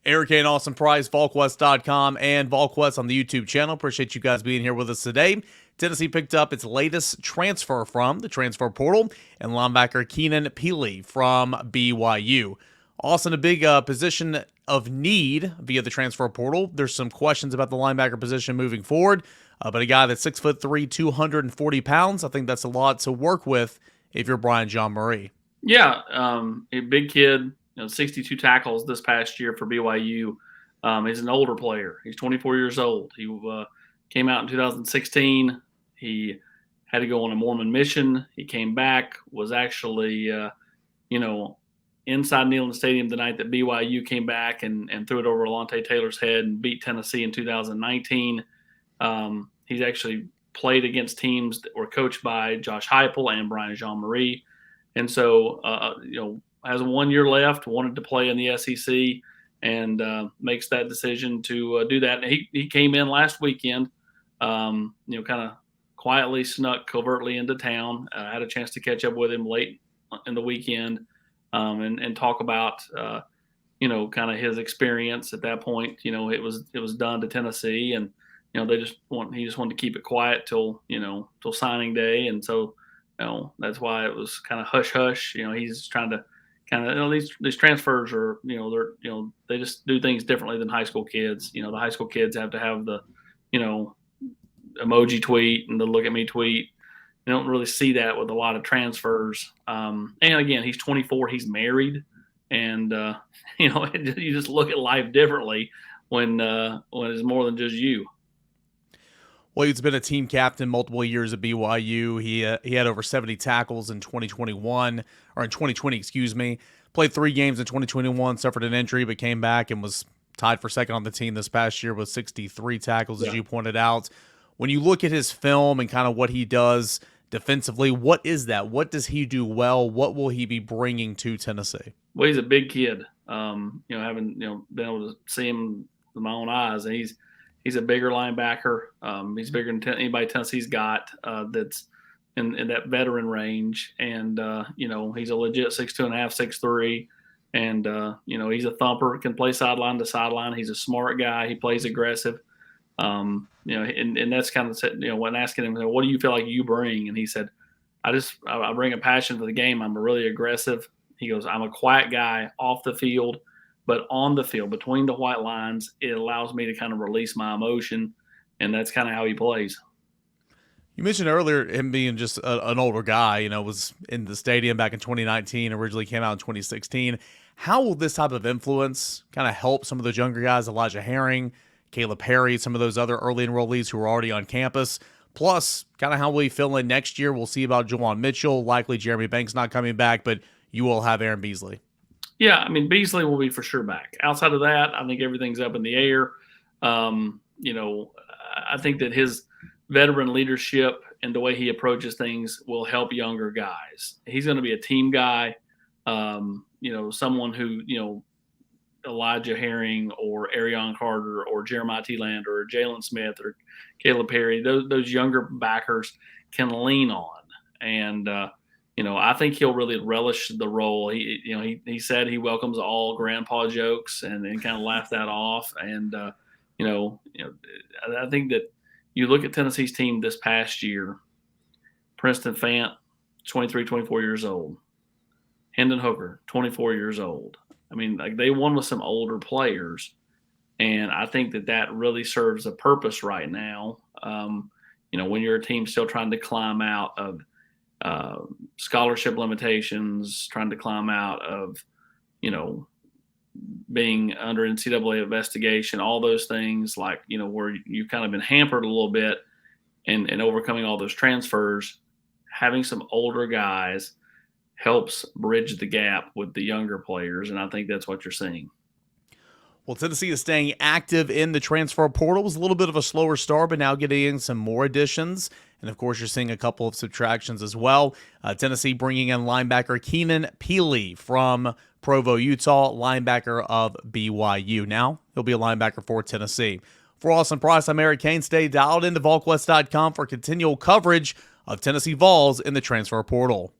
Eric and Austin Price, Volquest.com and Volquest on the YouTube channel. Appreciate you guys being here with us today. Tennessee picked up its latest transfer from the transfer portal and linebacker Keenan Pili from BYU. Austin, a big position of need via the transfer portal. There's some questions about the linebacker position moving forward, but a guy that's 6'3", 240 pounds, I think that's a lot to work with if you're Brian John Murray. Yeah, a big kid. 62 tackles this past year for BYU. He's an older player. He's 24 years old. He came out in 2016. He had to go on a Mormon mission. He came back, was actually, inside Neyland Stadium the night that BYU came back and threw it over Alontae Taylor's head and beat Tennessee in 2019. He's actually played against teams that were coached by Josh Heupel and Brian Jean Marie. And so, has 1 year left, wanted to play in the SEC, and makes that decision to do that. And he came in last weekend, kind of quietly snuck covertly into town. Had a chance to catch up with him late in the weekend and talk about, kind of his experience at that point. It was done to Tennessee, and he just wanted to keep it quiet till signing day, and so that's why it was kind of hush hush. He's trying to kind of these transfers are they just do things differently than high school kids. The high school kids have to have the emoji tweet and the look at me tweet. You don't really see that with a lot of transfers. And again, he's 24, he's married, and you just look at life differently when it's more than just you. Well, he's been a team captain multiple years at BYU. He had over 70 tackles in 2021, or in 2020, excuse me. Played 3 games in 2021, suffered an injury, but came back and was tied for second on the team this past year with 63 tackles, as you pointed out. When you look at his film and kind of what he does defensively, what is that? What does he do well? What will he be bringing to Tennessee? Well, he's a big kid. Having been able to see him with my own eyes, and he's a bigger linebacker. He's bigger than anybody Tennessee's got that's in that veteran range. And, he's a legit 6'2.5", 6'3". And, he's a thumper, can play sideline to sideline. He's a smart guy. He plays aggressive. And that's kind of, when asking him, what do you feel like you bring? And he said, I bring a passion for the game. I'm really aggressive. He goes, I'm a quiet guy off the field. But on the field, between the white lines, it allows me to kind of release my emotion, and that's kind of how he plays. You mentioned earlier him being just an older guy, was in the stadium back in 2019, originally came out in 2016. How will this type of influence kind of help some of those younger guys, Elijah Herring, Caleb Perry, some of those other early enrollees who are already on campus? Plus, kind of how will he fill in next year? We'll see about Juwan Mitchell, likely Jeremy Banks not coming back, but you will have Aaron Beasley. Yeah, I mean, Beasley will be for sure back. Outside of that, I think everything's up in the air. I think that his veteran leadership and the way he approaches things will help younger guys. He's going to be a team guy, someone who, Elijah Herring or Arion Carter or Jeremiah T. Land or Jalen Smith or Caleb Perry, those younger backers can lean on. And, I think he'll really relish the role. He said he welcomes all grandpa jokes and kind of laughed that off. And, I think that you look at Tennessee's team this past year, Princeton Fant, 23, 24 years old. Hendon Hooker, 24 years old. I mean, they won with some older players. And I think that really serves a purpose right now. When you're a team still trying to climb out of scholarship limitations, trying to climb out of, being under NCAA investigation, all those things where you've kind of been hampered a little bit and overcoming all those transfers, having some older guys helps bridge the gap with the younger players. And I think that's what you're seeing. Well, Tennessee is staying active in the transfer portal. It was a little bit of a slower start, but now getting in some more additions. And, of course, you're seeing a couple of subtractions as well. Tennessee bringing in linebacker Keenan Pili from Provo, Utah, linebacker of BYU. Now he'll be a linebacker for Tennessee. For Austin Price, I'm Eric Kane. Stay dialed into Volquest.com for continual coverage of Tennessee Vols in the transfer portal.